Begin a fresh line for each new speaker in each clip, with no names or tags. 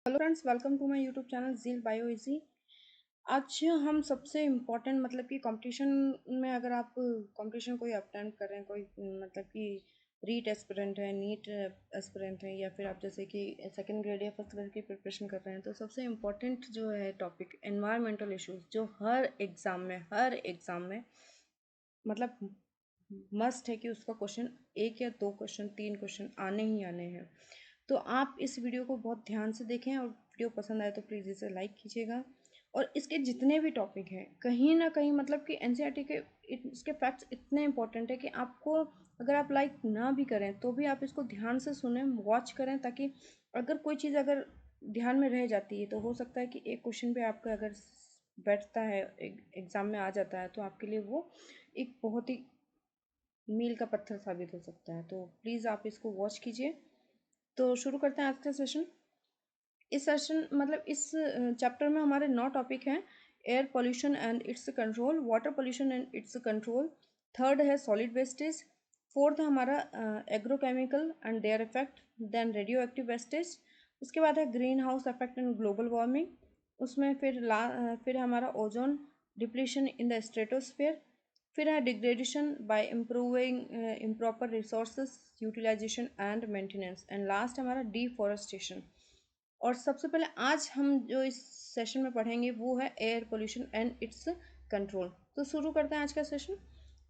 Hello friends, welcome to my YouTube channel Zeal Bio Easy. आज हम सबसे important मतलब कि कंपटीशन में अगर आप कंपटीशन कोई अटेम्प्ट कर रहे हैं, कोई मतलब कि रीट एस्पिरेंट है, नीट एस्पिरेंट है, या फिर आप जैसे कि सेकंड ग्रेड या फर्स्ट ग्रेड की प्रिपरेशन कर रहे हैं, तो सबसे इम्पोर्टेंट जो है टॉपिक एनवायरमेंटल इश्यूज, जो हर एग्ज़ाम में मतलब मस्ट है कि उसका क्वेश्चन एक या दो क्वेश्चन, तीन क्वेश्चन आने ही आने हैं। तो आप इस वीडियो को बहुत ध्यान से देखें, और वीडियो पसंद आए तो प्लीज़ इसे लाइक कीजिएगा। और इसके जितने भी टॉपिक हैं, कहीं ना कहीं मतलब कि एनसीईआरटी के इसके फैक्ट्स इतने इंपॉर्टेंट है कि आपको, अगर आप लाइक ना भी करें तो भी आप इसको ध्यान से सुने, वॉच करें, ताकि अगर कोई चीज़ अगर ध्यान में रह जाती है तो हो सकता है कि एक क्वेश्चन पे आपका अगर बैठता है, एग्ज़ाम में आ जाता है, तो आपके लिए वो एक बहुत ही मील का पत्थर साबित हो सकता है। तो प्लीज़ आप इसको वॉच कीजिए। तो शुरू करते हैं आज का सेशन। इस सेशन मतलब इस चैप्टर में हमारे 9 टॉपिक हैं। Air pollution and its control, water pollution and its control, third है सॉलिड वेस्टेज, फोर्थ है हमारा agrochemical and their effect, then radio active wastage, उसके बाद है green house effect and global warming, उसमें फिर हमारा ozone depletion in the stratosphere, फिर है degradation by improving improper resources utilisation and maintenance, and last हमारा डिफॉरेस्टेशन। और सबसे पहले आज हम जो इस सेशन में पढ़ेंगे वो है air pollution and its control. तो शुरू करते हैं आज का सेशन।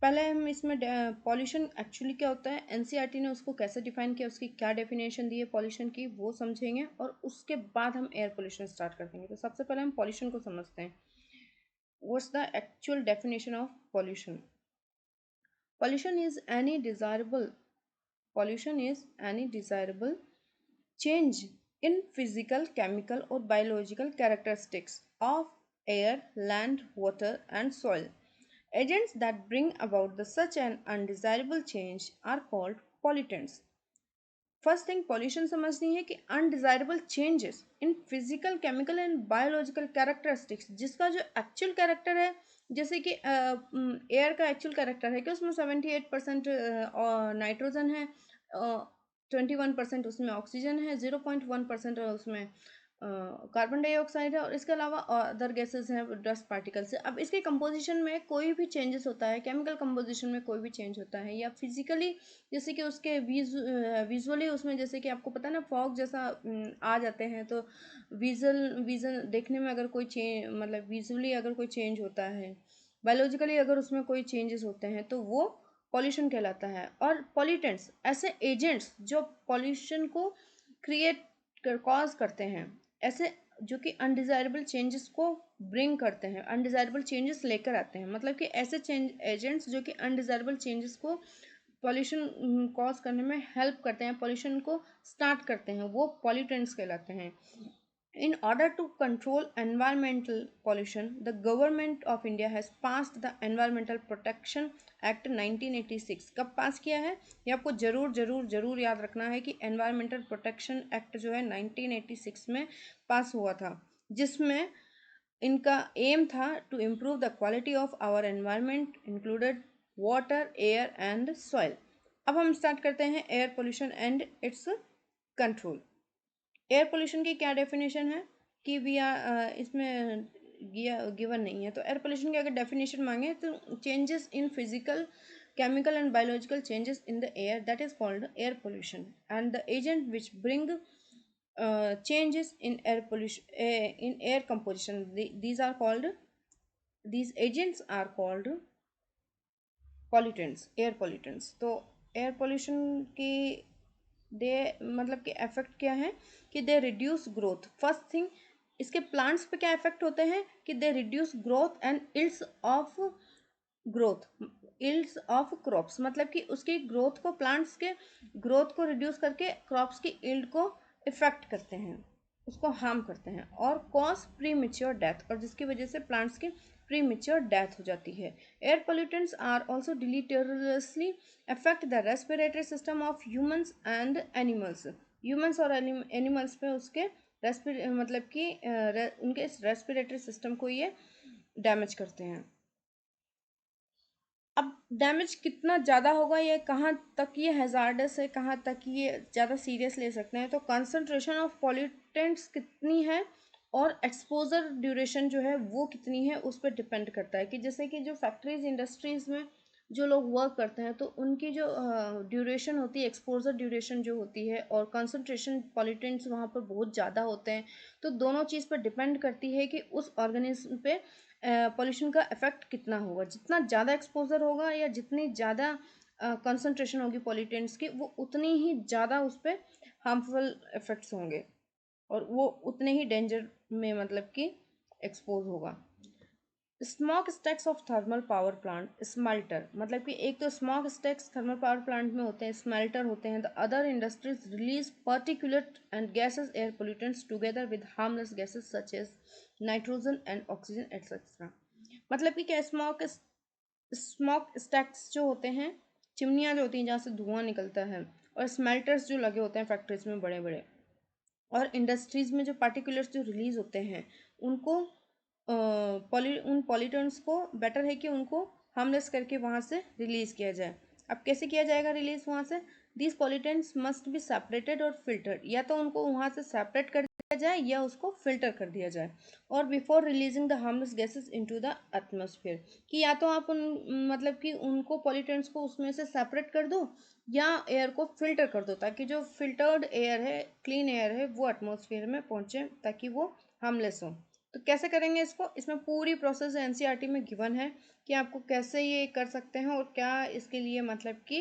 पहले हम इसमें पॉल्यूशन एक्चुअली क्या होता है, एनसीईआरटी ने उसको कैसे डिफाइन किया, उसकी क्या डेफिनेशन दी है पॉल्यूशन की, वो समझेंगे, और उसके बाद हम एयर पोल्यूशन स्टार्ट कर देंगे। तो सबसे पहले हम पॉल्यूशन को समझते हैं। What's the actual definition of pollution? pollution is any desirable Pollution is any desirable change in physical, chemical, or biological characteristics of air, land, water, and soil. Agents that bring about such an undesirable change are called pollutants. First thing pollution समझनी है कि undesirable changes in physical, chemical and biological characteristics, जिसका जो actual character है, जैसे कि air का actual character है कि उसमें 78% नाइट्रोजन है, 21% उसमें ऑक्सीजन है, 0.1% उसमें कार्बन डाइऑक्साइड है, और इसके अलावा अदर गैसेस हैं, डस्ट पार्टिकल्स से। अब इसके कंपोजिशन में कोई भी चेंजेस होता है, केमिकल कंपोजिशन में कोई भी चेंज होता है, या फिजिकली जैसे कि उसके विजुअली उसमें, जैसे कि आपको पता है ना, फॉग जैसा आ जाते हैं, तो विजन देखने में अगर कोई चेंज, मतलब विजुअली अगर कोई चेंज होता है, बायोलॉजिकली अगर उसमें कोई चेंजेस होते हैं, तो वो पॉल्यूशन कहलाता है। और पॉल्यूटेंट्स ऐसे एजेंट्स जो पॉल्यूशन को क्रिएट कॉज करते हैं, ऐसे जो कि अनडिजायरेबल चेंजेस को ब्रिंग करते हैं, अनडिजायरेबल चेंजेस लेकर आते हैं, मतलब कि ऐसे चेंज एजेंट्स जो कि अनडिजायरेबल चेंजेस को पॉल्यूशन कॉज करने में हेल्प करते हैं, पॉल्यूशन को स्टार्ट करते हैं, वो पॉल्यूटेंट्स कहलाते हैं। In order to control environmental pollution, the government of India has passed the Environmental Protection Act 1986। कब पास किया है ये आपको जरूर जरूर जरूर याद रखना है कि एनवायरमेंटल प्रोटेक्शन एक्ट जो है 1986 में पास हुआ था, जिसमें इनका एम था to improve the quality of our environment, included water, air and soil. अब हम स्टार्ट करते हैं air pollution and its control. Air pollution की क्या डेफिनेशन है कि वी आर, इसमें गिवन नहीं है, तो एयर पोल्यूशन की अगर डेफिनेशन मांगे तो changes in physical, chemical and biological changes in the air, that is called air pollution, and the agent which bring changes in air pollution, in air composition, these agents are called pollutants, air pollutants। तो air pollution की दे मतलब कि effect क्या है कि they reduce growth. First thing, इसके plants पे क्या इफेक्ट होते हैं कि they reduce growth and growth yields of crops, मतलब कि उसकी ग्रोथ को, प्लांट्स के ग्रोथ को रिड्यूस करके क्रॉप्स की इल्ड को इफेक्ट करते हैं, उसको हार्म करते हैं, और कॉज प्री मेच्योर डेथ, और जिसकी वजह से प्लांट्स की प्री मेच्योर डेथ हो जाती है। Air pollutants are also deleteriously affect the respiratory system of humans and animals. Humans और एनिमल्स पे उसके मतलब कि उनके रेस्पिरेटरी सिस्टम को ये डैमेज करते हैं। अब डैमेज कितना ज़्यादा होगा, ये कहाँ तक ये हैज़ार्डस है, कहाँ तक ये ज़्यादा सीरियस ले सकते हैं, तो कंसंट्रेशन ऑफ पॉल्यूटेंट्स कितनी है और एक्सपोजर ड्यूरेशन जो है वो कितनी है, उस पर डिपेंड करता है। कि जैसे कि जो फैक्ट्रीज इंडस्ट्रीज़ में जो लोग वर्क करते हैं तो उनकी जो ड्यूरेशन होती है, एक्सपोजर ड्यूरेशन जो होती है, और कंसंट्रेशन पॉल्यूटेंट्स वहाँ पर बहुत ज़्यादा होते हैं, तो दोनों चीज़ पर डिपेंड करती है कि उस ऑर्गेनिज्म पे पॉल्यूशन का इफेक्ट कितना होगा। जितना ज़्यादा एक्सपोजर होगा या जितनी ज़्यादा कंसंट्रेशन होगी पॉल्यूटेंट्स की, वो उतनी ही ज़्यादा उस पर हार्मफुल इफेक्ट्स होंगे और वो उतने ही डेंजर में मतलब कि एक्सपोज होगा। Smoke stacks of thermal power plant, smelter, मतलब कि एक तो smoke stacks thermal power plant में होते हैं, स्मेल्टर होते हैं। The other industries release particulate and gases air pollutants together with harmless gases such as nitrogen and oxygen etcetera. मतलब कि क्या, स्मोक स्टैक्स जो होते हैं, चिमनियाँ जो होती हैं जहाँ से धुआं निकलता है, और स्मेल्टर्स जो लगे होते हैं फैक्ट्रीज में बड़े बड़े, और इंडस्ट्रीज में जो पार्टिकुलर्स जो रिलीज होते हैं, उनको उन पॉल्यूटेंट्स को बेटर है कि उनको हार्मलेस करके वहाँ से रिलीज़ किया जाए। अब कैसे किया जाएगा रिलीज़ वहाँ से? These pollutants must be separated और फिल्टर्ड, या तो उनको वहाँ से सेपरेट कर दिया जाए या उसको फिल्टर कर दिया जाए, और before releasing the harmless gases into the atmosphere. कि या तो आप उन मतलब कि उनको पॉल्यूटेंट्स को उसमें से सेपरेट कर दो या एयर को फिल्टर कर दो, ताकि जो फिल्टर्ड एयर है, क्लीन एयर है, वो एटमॉस्फेयर में पहुँचे ताकि वो हार्मलेस हो। तो कैसे करेंगे इसको? इसमें पूरी प्रोसेस एनसीईआरटी में गिवन है कि आपको कैसे ये कर सकते हैं और क्या इसके लिए मतलब कि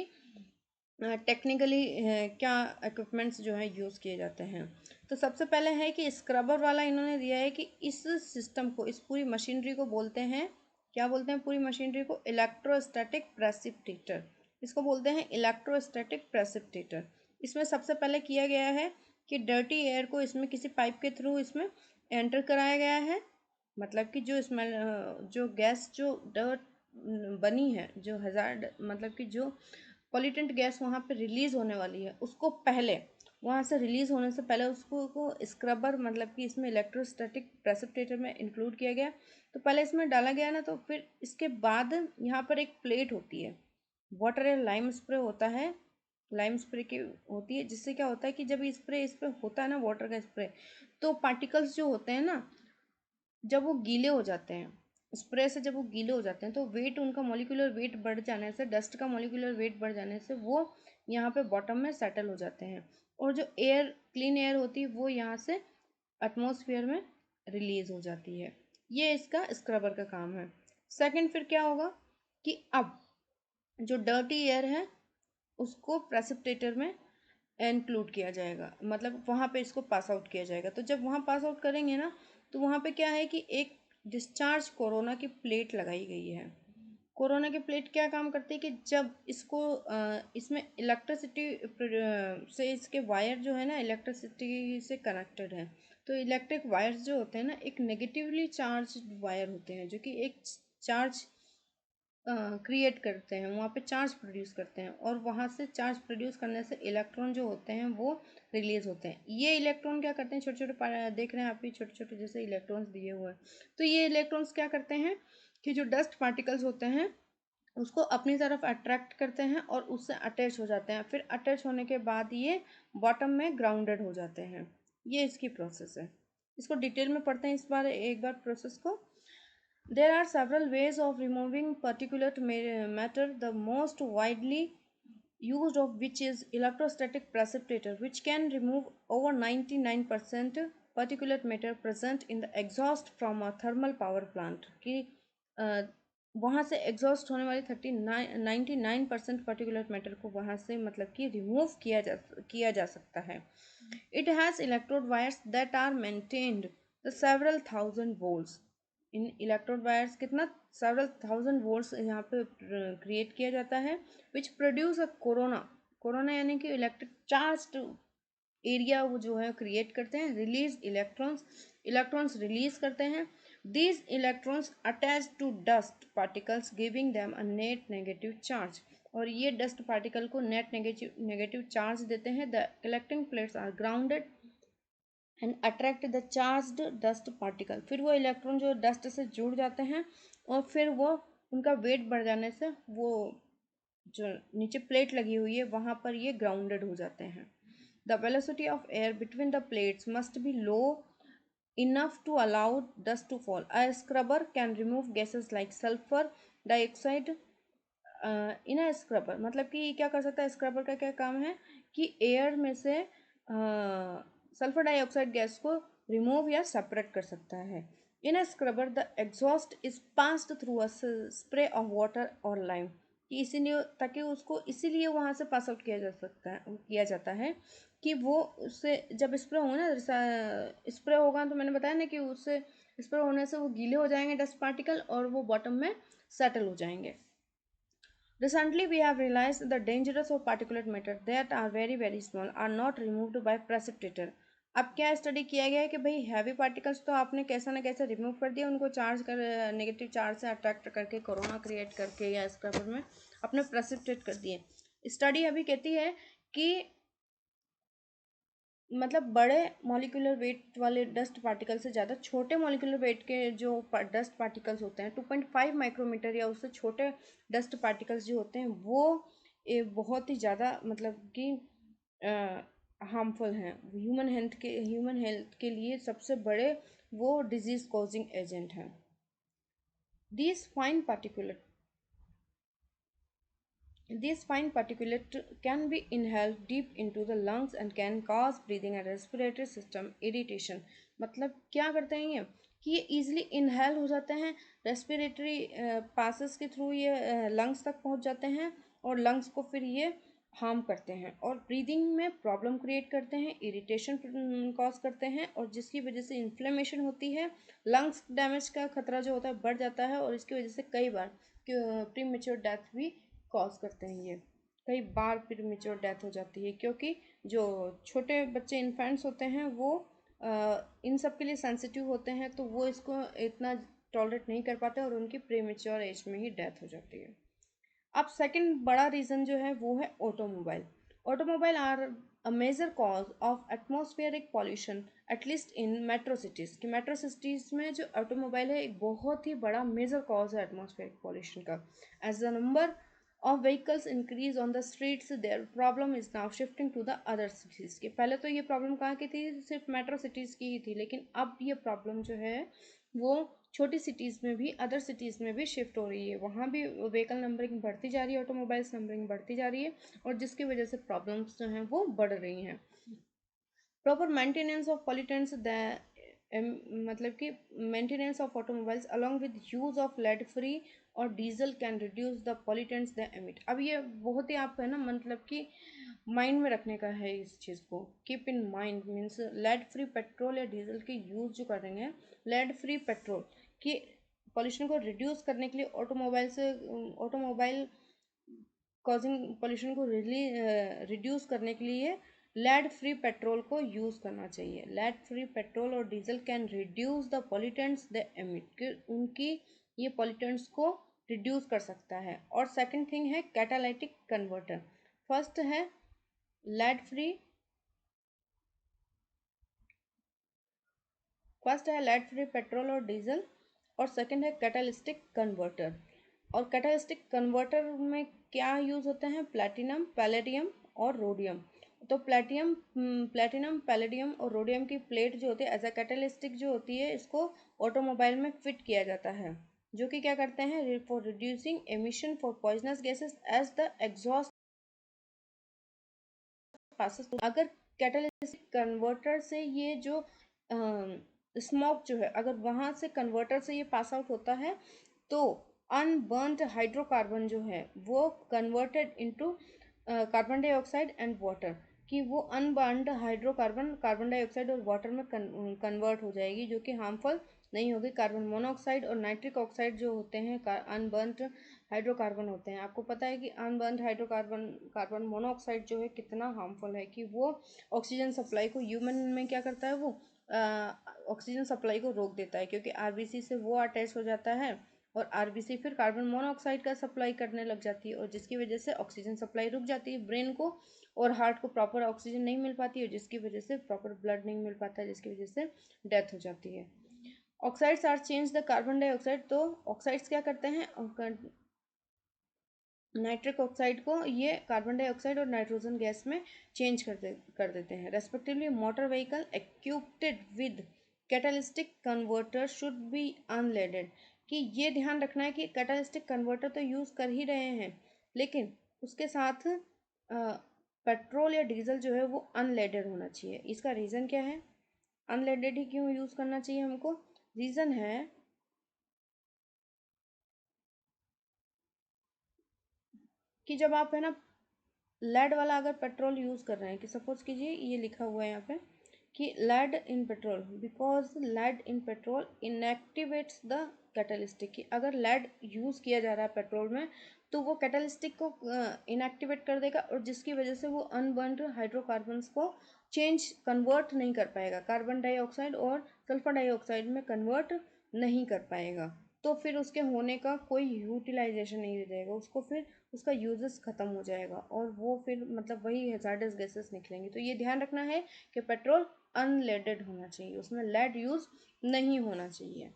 टेक्निकली क्या इक्विपमेंट्स जो है यूज़ किए जाते हैं। तो सबसे पहले है कि स्क्रबर वाला इन्होंने दिया है कि इस सिस्टम को, इस पूरी मशीनरी को बोलते हैं, क्या बोलते हैं पूरी मशीनरी को? Electrostatic precipitator. इसको बोलते हैं इलेक्ट्रोस्टैटिक प्रेसिपिटेटर। इसमें सबसे पहले किया गया है कि डर्टी एयर को इसमें किसी पाइप के थ्रू इसमें एंटर कराया गया है। मतलब कि जो स्मेल, जो गैस, जो डर्ट बनी है, जो हज़ार्ड मतलब कि जो पॉल्यूटेंट गैस वहाँ पे रिलीज़ होने वाली है, उसको पहले, वहाँ से रिलीज़ होने से पहले उसको को स्क्रबर मतलब कि इसमें इलेक्ट्रोस्टैटिक प्रेसिपिटेटर में इंक्लूड किया गया। तो पहले इसमें डाला गया ना, तो फिर इसके बाद यहाँ पर एक प्लेट होती है, वाटर या लाइम स्प्रे होता है, लाइम स्प्रे की होती है, जिससे क्या होता है कि जब स्प्रे इस पर होता है ना, वाटर का स्प्रे, तो पार्टिकल्स जो होते हैं ना, जब वो गीले हो जाते हैं स्प्रे से, जब वो गीले हो जाते हैं तो वेट, उनका मॉलिक्यूलर वेट बढ़ जाने से, डस्ट का मॉलिक्यूलर वेट बढ़ जाने से वो यहाँ पे बॉटम में सेटल हो जाते हैं, और जो एयर, क्लीन एयर होती है, वो यहाँ से एटमॉस्फेयर में रिलीज हो जाती है। ये इसका स्क्रबर का काम है। सेकंड फिर क्या होगा कि अब जो डर्टी एयर है उसको प्रेसिपिटेटर में इंक्लूड किया जाएगा, मतलब वहाँ पे इसको पास आउट किया जाएगा। तो जब वहाँ पास आउट करेंगे ना, तो वहाँ पे क्या है कि एक डिस्चार्ज कोरोना की प्लेट लगाई गई है। कोरोना की प्लेट क्या काम करती है कि जब इसको इसमें इलेक्ट्रिसिटी से, इसके वायर जो है ना इलेक्ट्रिसिटी से कनेक्टेड है। तो इलेक्ट्रिक वायर्स जो होते हैं ना, एक नेगेटिवली चार्ज वायर होते हैं जो कि एक चार्ज क्रिएट करते हैं, वहाँ पे चार्ज प्रोड्यूस करते हैं, और वहाँ से चार्ज प्रोड्यूस करने से इलेक्ट्रॉन जो होते हैं वो रिलीज होते हैं। ये इलेक्ट्रॉन क्या करते हैं, छोटे छोटे देख रहे हैं आप भी, छोटे छोटे जैसे इलेक्ट्रॉन्स दिए हुए हैं। तो ये इलेक्ट्रॉन्स क्या करते हैं कि जो डस्ट पार्टिकल्स होते हैं उसको अपनी तरफ अट्रैक्ट करते हैं और उससे अटैच हो जाते हैं। फिर अटैच होने के बाद ये बॉटम में ग्राउंडेड हो जाते हैं। ये इसकी प्रोसेस है। इसको डिटेल में पढ़ते हैं इस बार, एक बार प्रोसेस को। There are several ways of removing particulate matter, the most widely used of which is electrostatic precipitator, which can remove over 99% particulate matter present in the exhaust from a thermal power plant। कि वहाँ से exhaust होने वाली 99% particular matter को वहाँ से मतलब कि रिमूव किया जा सकता है। It has electrode wires that are maintained the several thousand volts. इन इलेक्ट्रोड वायर्स कितना, सेवरल थाउजेंड वोल्ट्स यहाँ पे क्रिएट किया जाता है, which produce a corona. Corona यानी कि इलेक्ट्रिक चार्ज एरिया वो जो है क्रिएट करते हैं, रिलीज इलेक्ट्रॉन्स, इलेक्ट्रॉन्स रिलीज करते हैं। These electrons attach to dust particles giving them a net negative charge. और ये डस्ट पार्टिकल को नेट नेगेटिव चार्ज देते हैं। The collecting plates are grounded and attract the charged dust particle. फिर वो electron जो डस्ट से जुड़ जाते हैं और फिर वो उनका वेट बढ़ जाने से वो जो नीचे प्लेट लगी हुई है वहाँ पर ये ग्राउंडेड हो जाते हैं। The velocity of air between the plates must be low enough to allow dust to fall. A scrubber can remove gases like sulfur dioxide in a scrubber, मतलब कि क्या कर सकता है स्क्रबर का, क्या काम है कि एयर में से सल्फर डाइऑक्साइड गैस को रिमूव या सेपरेट कर सकता है। In a scrubber the exhaust is passed through a spray of water और लाइम, कि इसीलिए ताकि उसको इसीलिए वहाँ से पास आउट किया जा सकता है, किया जाता है कि वो उससे जब स्प्रे होगा ना, स्प्रे होगा तो मैंने बताया ना कि उससे स्प्रे होने से वो गीले हो जाएंगे डस्ट पार्टिकल और वो बॉटम में सेटल हो जाएंगे। Recently, we have realized the dangers of particulate matter that are very very small are not removed by precipitator. अब क्या स्टडी किया गया है कि भाई हैवी पार्टिकल्स तो आपने कैसा ना कैसे रिमूव कर दिया, उनको चार्ज कर नेगेटिव चार्ज से अट्रैक्ट करके कोरोना क्रिएट करके या स्क्रबर में अपने प्रेसिपिटेट कर दिए। स्टडी अभी कहती है कि मतलब बड़े मॉलिक्यूलर वेट वाले डस्ट पार्टिकल से ज़्यादा छोटे मॉलिक्यूलर वेट के जो डस्ट पार्टिकल्स होते हैं 2.5 माइक्रोमीटर या उससे छोटे डस्ट पार्टिकल्स जो होते हैं वो बहुत ही ज़्यादा मतलब कि हार्मफुल हैं ह्यूमन हेल्थ के लिए सबसे बड़े वो डिजीज कॉजिंग एजेंट हैं। These fine particular These fine particulate can be inhaled deep into the lungs and can cause breathing and respiratory system irritation। मतलब क्या करते हैं ये कि ये easily inhale हो जाते हैं, रेस्पिरेटरी पासेस के थ्रू ये लंग्स तक पहुंच जाते हैं और लंग्स को फिर ये हार्म करते हैं और ब्रीदिंग में प्रॉब्लम क्रिएट करते हैं, इरिटेशन कॉज करते हैं और जिसकी वजह से इन्फ्लेमेशन होती है, लंग्स डैमेज का खतरा जो होता है बढ़ जाता है और इसकी वजह से कई बार प्रीमेच्योर डेथ भी कॉज करते हैं। ये कई बार प्रीमेच्योर डेथ हो जाती है क्योंकि जो छोटे बच्चे इन्फेंट्स होते हैं वो इन सब के लिए सेंसिटिव होते हैं, तो वो इसको इतना टॉलरेट नहीं कर पाते और उनकी प्रीमेच्योर एज में ही डेथ हो जाती है। अब सेकंड बड़ा रीज़न जो है वो है automobile. Automobile are a major cause of atmospheric pollution at least in metro cities, कि मेट्रो सिटीज़ में जो ऑटोमोबाइल है एक बहुत ही बड़ा मेजर कॉज है एटमॉस्फेरिक पॉल्यूशन का। As the number of vehicles increase on the streets, their problem is now shifting to the other cities। के पहले तो ये प्रॉब्लम कहाँ की थी, सिर्फ मेट्रो सिटीज़ की ही थी, लेकिन अब ये प्रॉब्लम जो है वो छोटी सिटीज़ में भी, अदर सिटीज़ में भी शिफ्ट हो रही है। वहाँ भी व्हीकल नंबरिंग बढ़ती जा रही है, ऑटोमोबाइल्स नंबरिंग बढ़ती जा रही है और जिसकी वजह से प्रॉब्लम्स जो हैं वो बढ़ रही हैं। प्रॉपर मेंटेनेंस ऑफ पॉल्यूटेंट्स मतलब कि maintenance of automobiles along with use of lead free और diesel can reduce the pollutants they emit. अब ये बहुत ही आपको है ना मतलब कि माइंड में रखने का है इस चीज़ को, keep in mind means lead free petrol या डीजल के यूज़ जो करेंगे, लेड फ्री पेट्रोल की पॉल्यूशन को रिड्यूस करने के लिए ऑटोमोबाइल कॉजिंग पॉल्यूशन को रिड्यूस करने के लिए लेड फ्री पेट्रोल को यूज़ करना चाहिए। लेड फ्री पेट्रोल और diesel can reduce the pollutants they emit, उनकी ये पॉल्यूटेंट्स को रिड्यूस कर सकता है। और सेकंड थिंग है कैटालिटिक कन्वर्टर। फर्स्ट है लेड फ्री फर्स्ट है लेड फ्री पेट्रोल और डीजल और सेकंड है कैटालिस्टिक कन्वर्टर। और कैटालिस्टिक कन्वर्टर में क्या यूज़ होते हैं, प्लैटिनम, पैलेडियम और रोडियम। तो प्लैटिनम, पैलेडियम और रोडियम की प्लेट जो होती है एज अ कैटालिस्टिक जो होती है, इसको ऑटोमोबाइल में फिट किया जाता है, जो कि क्या करते हैं for reducing emission for poisonous gases as the exhaust passes. अगर कैटालिटिक कन्वर्टर से ये जो स्मोक जो है अगर वहाँ से कन्वर्टर से ये पास आउट होता है तो अनबर्न्ड हाइड्रोकार्बन जो है वो converted into carbon dioxide and water, कि वो अनबर्न्ड हाइड्रोकार्बन कार्बन डाइऑक्साइड और वाटर में कन्वर्ट हो जाएगी, जो कि हार्मफुल नहीं होगी। कार्बन मोनोऑक्साइड और नाइट्रिक ऑक्साइड जो होते हैं अनबर्न्ड हाइड्रोकार्बन होते हैं। आपको पता है कि अनबर्न्ड हाइड्रोकार्बन कार्बन मोनोऑक्साइड जो है कितना हार्मफुल है, कि वो ऑक्सीजन सप्लाई को ह्यूमन में क्या करता है, वो ऑक्सीजन सप्लाई को रोक देता है, क्योंकि आरबीसी से वो अटैच हो जाता है और आरबीसी फिर कार्बन मोनोऑक्साइड का सप्लाई करने लग जाती है और जिसकी वजह से ऑक्सीजन सप्लाई रुक जाती है ब्रेन को और हार्ट को प्रॉपर ऑक्सीजन नहीं मिल पाती है, जिसकी वजह से प्रॉपर ब्लड नहीं मिल पाता है, जिसकी वजह से डेथ हो जाती है। Oxides are change the carbon dioxide, तो ऑक्साइड्स क्या करते हैं, नाइट्रिक ऑक्साइड को ये कार्बन डाइऑक्साइड और नाइट्रोजन गैस में चेंज कर देते हैं respectively. Motor vehicle equipped with catalytic converter should be unleaded, कि ये ध्यान रखना है कि कैटालिस्टिक कन्वर्टर तो यूज़ कर ही रहे हैं, लेकिन उसके साथ पेट्रोल या डीजल जो है वो अनलेडेड होना चाहिए। इसका रीज़न क्या है, अनलेडेड ही क्यों यूज़ करना चाहिए हमको? रीज़न है कि जब आप है ना लेड वाला अगर पेट्रोल यूज़ कर रहे हैं, कि सपोज कीजिए ये लिखा हुआ है यहाँ पे कि lead in petrol, because lead in petrol inactivates the catalytic, कि अगर लेड यूज़ किया जा रहा है पेट्रोल में तो वो कैटलिस्टिक को इनएक्टिवेट कर देगा, और जिसकी वजह से वो अनबर्न्ड हाइड्रोकार्बन्स को कन्वर्ट नहीं कर पाएगा, कार्बन डाइऑक्साइड और सल्फर डाइऑक्साइड में कन्वर्ट नहीं कर पाएगा। तो फिर उसके होने का कोई यूटिलाइजेशन नहीं रह जाएगा, उसको फिर उसका यूजेस ख़त्म हो जाएगा और वो फिर मतलब वही हैज़ार्डस गैसेस निकलेंगी। तो ये ध्यान रखना है कि पेट्रोल अनलेडेड होना चाहिए, उसमें लेड यूज़ नहीं होना चाहिए।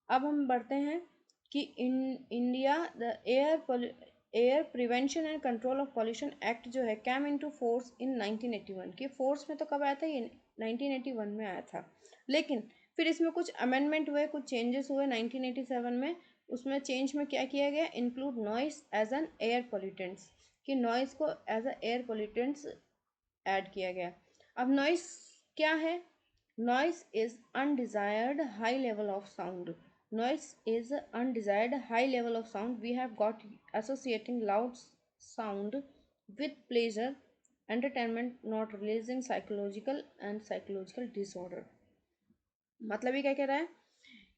अब हम बढ़ते हैं कि in India the air prevention and control of pollution act जो है कैम इनटू फोर्स इन 1981, की फोर्स में तो कब आया था, ये 1981 में आया था, लेकिन फिर इसमें कुछ अमेंडमेंट हुए, कुछ चेंजेस हुए 1987 में। उसमें चेंज में क्या किया गया, include noise as an air pollutants, कि नॉइस को as a air pollutants add किया गया। अब नॉइस क्या है, noise is undesired high level of sound, noise is undesired high level of sound we have got associating loud sound with pleasure entertainment not releasing psychological disorder। मतलब ये क्या कह रहा है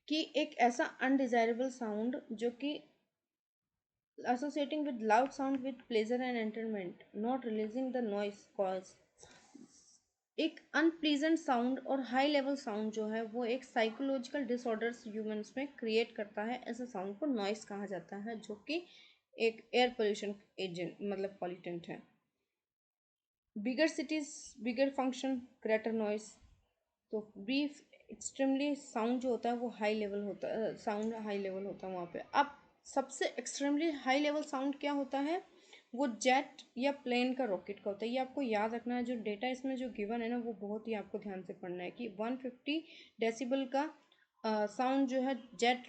कि एक ऐसा अनडिजायरेबल साउंड जो कि associating with loud sound with pleasure and entertainment not releasing the noise cause, एक अनप्लीजेंट साउंड और हाई लेवल साउंड जो है वो एक साइकोलॉजिकल डिसऑर्डर्स ह्यूमंस में क्रिएट करता है, ऐसे साउंड को नॉइस कहा जाता है, जो कि एक एयर पोल्यूशन एजेंट मतलब पॉल्यूटेंट है। बिगर सिटीज बिगर फंक्शन ग्रेटर नॉइस, तो ब्रीफ एक्सट्रीमली साउंड जो होता है वो हाई लेवल होता है, साउंड हाई लेवल होता है वहाँ पे। अब सबसे एक्सट्रीमली हाई लेवल साउंड क्या होता है, वो जेट या प्लेन का रॉकेट का होता है। ये आपको याद रखना है, जो डेटा इसमें जो गिवन है ना वो बहुत ही आपको ध्यान से पढ़ना है कि 150 डेसिबल का साउंड जो है जेट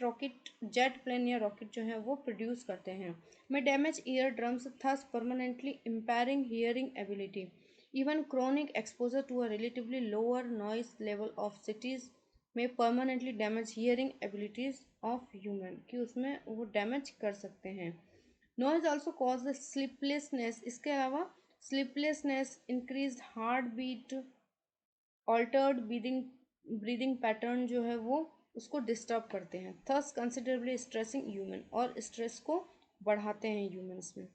प्लेन या रॉकेट जो है वो प्रोड्यूस करते हैं। में damage ear drums thus permanently impairing hearing ability. Even chronic exposure to a relatively lower noise level of cities may permanently damage hearing abilities of human, कि उसमें वो डैमेज कर सकते हैं। Noise also causes sleeplessness, इसके अलावा sleeplessness, increased heart beat, altered breathing pattern जो है वो उसको डिस्टर्ब करते हैं, thus considerably stressing human, और स्ट्रेस को बढ़ाते हैं ह्यूमंस में।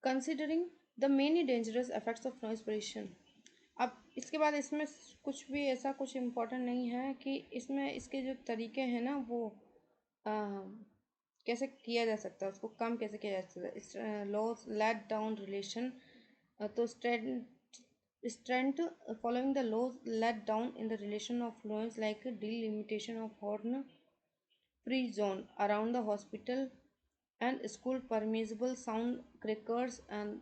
Considering the many dangerous effects of noise pollution. अब इसके बाद इसमें कुछ भी ऐसा कुछ इम्पोर्टेंट नहीं है, कि इसमें इसके जो तरीके हैं ना वो आ, कैसे किया जा सकता है, उसको कम कैसे किया जा सकता है। लॉस लेट डाउन रिलेशन, तो strength following the laws laid down in the relation of noise like delimitation of horn free zone around the hospital and school permissible sound crackers and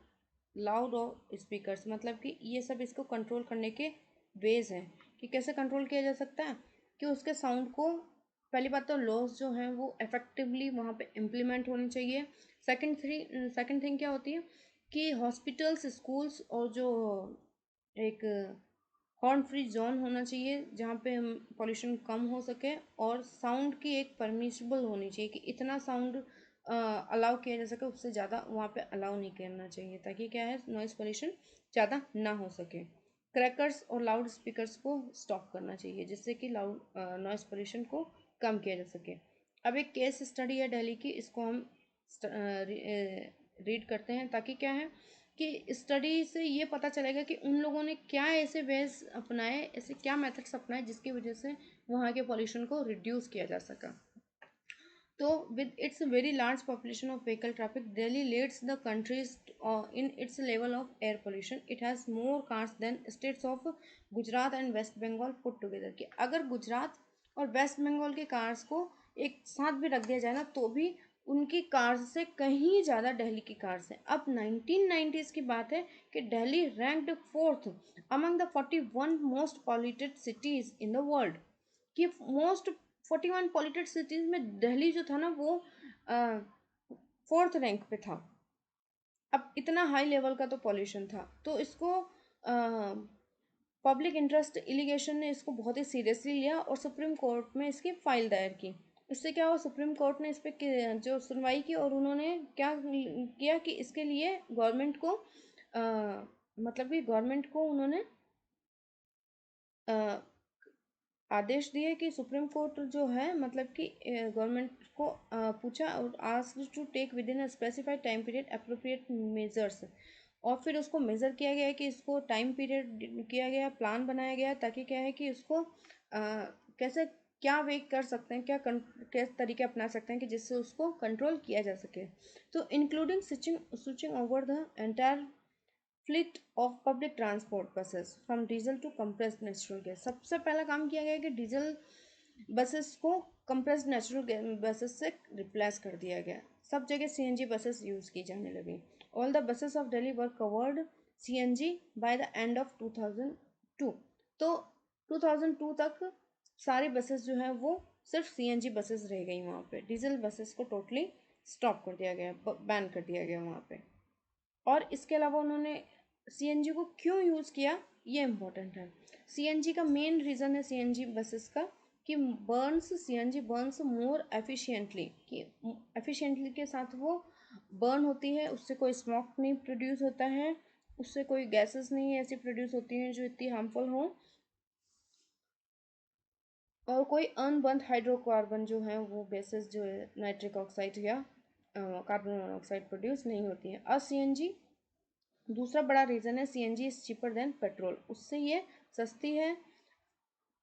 loud और speakers, मतलब कि ये सब इसको control करने के veg हैं कि कैसे कंट्रोल किया जा सकता है, कि उसके साउंड को पहली बात तो लॉज जो हैं वो इफेक्टिवली वहाँ पे इम्प्लीमेंट होनी चाहिए। सेकंड थिंग क्या होती है कि हॉस्पिटल्स स्कूल्स और जो एक हॉर्न फ्री जोन होना चाहिए जहाँ पे हम पॉल्यूशन कम हो सके, और साउंड की एक परमिसिबल होनी चाहिए कि इतना साउंड अलाउ किया जा सके, उससे ज़्यादा वहाँ पे अलाउ नहीं करना चाहिए, ताकि क्या है नॉइज़ पोल्यूशन ज़्यादा ना हो सके। क्रैकर्स और लाउड स्पीकर्स को स्टॉप करना चाहिए जिससे कि लाउड नॉइज़ पोल्यूशन को कम किया जा सके। अब एक केस स्टडी है दिल्ली की, इसको हम रीड करते हैं, ताकि क्या है कि स्टडी से ये पता चलेगा कि उन लोगों ने क्या ऐसे वेज अपनाए, ऐसे क्या मेथड्स अपनाए जिसकी वजह से वहाँ के पॉल्यूशन को रिड्यूस किया जा सका। तो with its very large population of vehicle traffic, Delhi leads the countries in its level of air pollution. It has more cars than states of Gujarat and West Bengal put together कि अगर गुजरात और waste Bengal के cars को एक साथ भी रख दिया जाए ना तो भी उनकी कार्स से कहीं ज़्यादा दिल्ली की कार्स हैं। अब 1990s की बात है कि Delhi ranked fourth among the 41 most polluted cities in the world कि मोस्ट 41 पॉल्यूटेड सिटीज में दिल्ली जो था ना वो फोर्थ रैंक पे था। अब इतना हाई लेवल का तो पॉल्यूशन था, तो इसको पब्लिक इंटरेस्ट एलिगेशन ने इसको बहुत ही सीरियसली लिया और सुप्रीम कोर्ट में इसकी फाइल दायर की। इससे क्या हुआ, सुप्रीम कोर्ट ने इस पर जो सुनवाई की और उन्होंने क्या किया कि इसके लिए गवर्नमेंट को मतलब कि गवर्नमेंट को उन्होंने आदेश दिए कि सुप्रीम कोर्ट जो है मतलब कि गवर्नमेंट को पूछा और asked to take within a specified time period appropriate measures, और फिर उसको मेज़र किया गया कि इसको टाइम पीरियड किया गया, प्लान बनाया गया ताकि क्या है कि उसको कैसे क्या वे कर सकते हैं, क्या तरीके अपना सकते हैं कि जिससे उसको कंट्रोल किया जा सके। तो including switching over the entire fleet of public transport buses from diesel to compressed natural gas. सबसे पहला काम किया गया कि डीजल बसेस को कंप्रेस्ड नेचुरल बसेस से रिप्लेस कर दिया गया। सब जगह सीएनजी बसेस यूज़ की जाने लगी। All the buses of Delhi were covered CNG by the end of 2002। तो 2002 तक सारी बसेस जो हैं वो सिर्फ सीएनजी बसेस रह गई वहाँ पे। डीजल बसेस को टोटली स्टॉप कर दिया गया, बैन कर दिया गया वहाँ पे। और इसके अलावा उन्होंने सीएनजी को क्यों यूज़ किया ये इम्पोर्टेंट है। सीएनजी का मेन रीज़न है सीएनजी बसेस का कि सीएनजी बर्न्स मोर एफिशिएंटली, कि एफिशिएंटली के साथ वो बर्न होती है, उससे कोई स्मोक नहीं प्रोड्यूस होता है, उससे कोई गैसेस नहीं ऐसी प्रोड्यूस होती हैं जो इतनी हार्मफुल हों, और कोई अनबर्न्ड हाइड्रोकार्बन जो है वो गैसेस जो है नाइट्रिक ऑक्साइड या कार्बन मोनोऑक्साइड प्रोड्यूस नहीं होती हैं। और सीएनजी दूसरा बड़ा रीज़न है CNG is cheaper than petrol, उससे ये सस्ती है।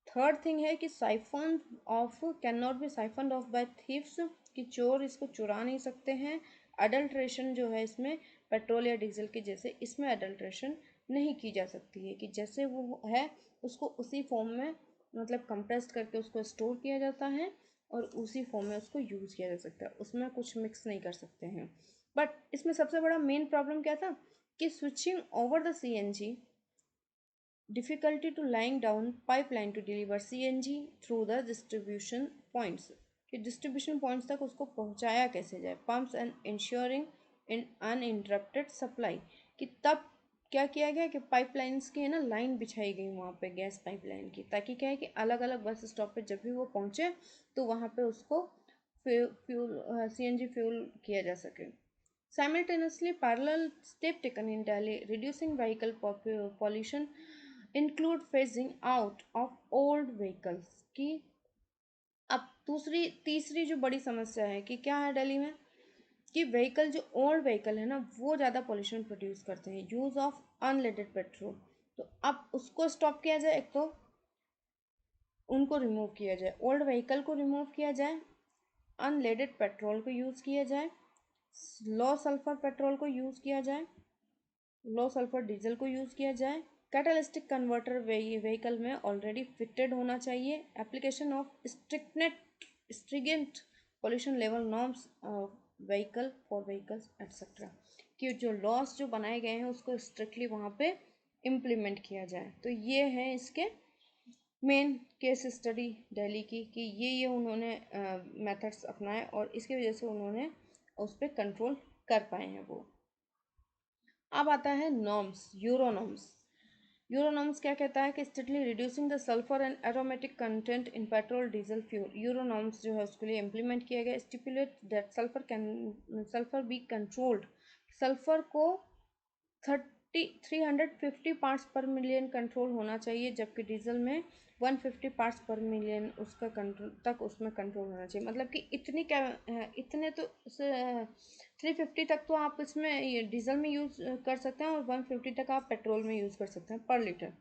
थर्ड थिंग है कि siphon off can not be siphon off by thieves, कि चोर इसको चुरा नहीं सकते हैं। अडल्ट्रेशन जो है इसमें पेट्रोल या डीजल के जैसे इसमें अडल्ट्रेशन नहीं की जा सकती है, कि जैसे वो है उसको उसी फॉर्म में मतलब कंप्रेस करके उसको स्टोर किया जाता है और उसी फॉर्म में उसको यूज़ किया जा सकता है, उसमें कुछ मिक्स नहीं कर सकते हैं। बट इसमें सबसे बड़ा मेन प्रॉब्लम क्या था कि switching over the CNG difficulty to laying down pipeline to deliver CNG through the distribution points, कि distribution points तक उसको पहुंचाया कैसे जाए, pumps and ensuring in uninterrupted supply, कि तब क्या किया गया कि पाइपलाइंस की है ना लाइन बिछाई गई वहाँ पे गैस पाइपलाइन की, ताकि क्या है कि अलग अलग बस स्टॉप पे जब भी वो पहुँचे तो वहाँ पे उसको फ्यूल सीएनजी फ्यूल किया जा सके। Simultaneously, parallel step taken in Delhi reducing vehicle pollution include phasing out of old vehicles, की अब तीसरी जो बड़ी समस्या है कि क्या है दिल्ली में कि व्हीकल जो ओल्ड व्हीकल है ना वो ज़्यादा पोल्यूशन प्रोड्यूस करते हैं, यूज़ ऑफ अनलेडेड पेट्रोल। तो अब उसको स्टॉप किया जाए, एक तो उनको रिमूव किया जाए, ओल्ड व्हीकल को रिमूव किया जाए, अनलेडेड पेट्रोल को यूज़ किया जाए, लो सल्फर पेट्रोल को यूज़ किया जाए, लो सल्फर डीजल को यूज़ किया जाए। कैटालिस्टिक कन्वर्टर व्हीकल में ऑलरेडी फिटेड होना चाहिए। Application of stringent pollution level norms vehicle for vehicles etcetera, कि जो लॉस जो बनाए गए हैं उसको स्ट्रिक्टली वहाँ पे इम्प्लीमेंट किया जाए। तो ये है इसके मेन केस स्टडी दिल्ली की, कि ये उन्होंने मेथड्स अपनाए और इसकी वजह से उन्होंने उस पर कंट्रोल कर पाए हैं वो। अब आता है नॉर्म्स, यूरोनॉर्म्स। यूरोनॉर्म्स क्या कहता है कि strictly reducing the sulphur and aromatic content in petrol diesel fuel. Euro norms जो है उसके लिए इम्प्लीमेंट किया गया। Stipulate that sulphur be controlled, sulphur को 350 पार्ट्स पर मिलियन कंट्रोल होना चाहिए, जबकि डीजल में 150 पार्ट्स पर मिलियन उसका कंट्रोल तक उसमें कंट्रोल होना चाहिए। मतलब कि इतने तो 350 तक तो आप इसमें डीजल में यूज़ कर सकते हैं और 150 तक आप पेट्रोल में यूज़ कर सकते हैं per litre.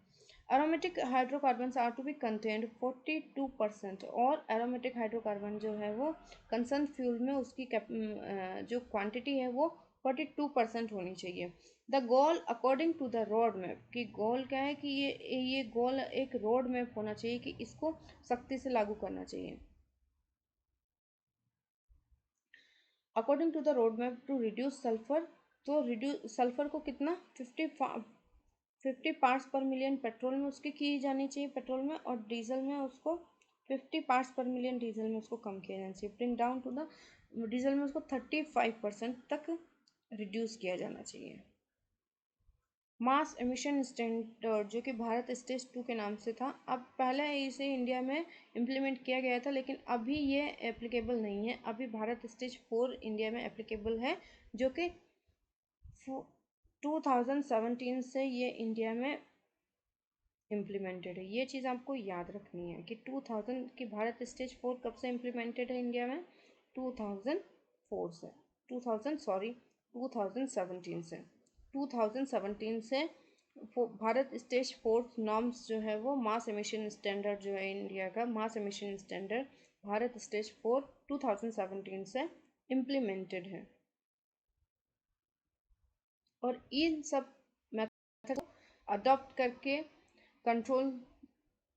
Aromatic hydrocarbon are to be content 42%, और एरोमेटिक हाइड्रोकार्बन जो है वो कंसर्न फ्यूल में उसकी जो क्वांटिटी है वो 42% होनी चाहिए। The goal according to the road map, कि गोल क्या है कि ये गोल एक रोड मैप होना चाहिए कि इसको सख्ती से लागू करना चाहिए। According to the road map to reduce sulphur, तो रिड्यूस सल्फर को कितना 50 पार्ट्स पर मिलियन पेट्रोल में उसकी की जानी चाहिए पेट्रोल में, और डीजल में उसको 50 पार्ट्स पर मिलियन डीजल में उसको कम किया जाना चाहिए। Bring down to the diesel में उसको 35% तक रिड्यूस किया जाना चाहिए। मास एमिशन स्टैंडर्ड जो कि भारत स्टेज 2 के नाम से था, अब पहले इसे इंडिया में इम्प्लीमेंट किया गया था लेकिन अभी ये एप्लीकेबल नहीं है। अभी भारत स्टेज 4 इंडिया में एप्लीकेबल है, जो कि 2017 से ये इंडिया में इम्प्लीमेंटेड है। ये चीज़ आपको याद रखनी है कि 2000 की भारत स्टेज 4 कब से इम्प्लीमेंटेड है इंडिया में, 2004 से, 2017 से, 2017 से भारत स्टेज 4 नॉर्म्स जो है वो मास एमिशन स्टैंडर्ड जो है इंडिया का मास एमिशन स्टैंडर्ड भारत स्टेज 4 2017 से इम्प्लीमेंटेड है। और इन सब मेथड को अडॉप्ट करके कंट्रोल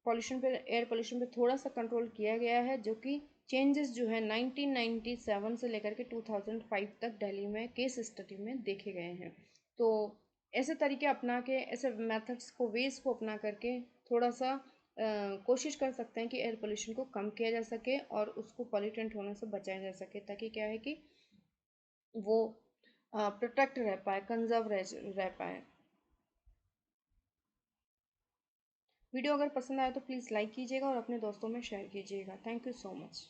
पॉल्यूशन पे, एयर पॉल्यूशन पे थोड़ा सा कंट्रोल किया गया है, जो कि चेंजेस जो है 1997 से लेकर के 2005 तक दिल्ली में केस स्टडी में देखे गए हैं। तो ऐसे तरीके अपना के, ऐसे मेथड्स को, वेज को अपना करके थोड़ा सा कोशिश कर सकते हैं कि एयर पोल्यूशन को कम किया जा सके और उसको पॉल्यूटेंट होने से बचाया जा सके, ताकि क्या है कि वो प्रोटेक्ट रह पाए, कंजर्व रह पाए। वीडियो अगर पसंद आए तो प्लीज़ लाइक कीजिएगा और अपने दोस्तों में शेयर कीजिएगा। Thank you so much.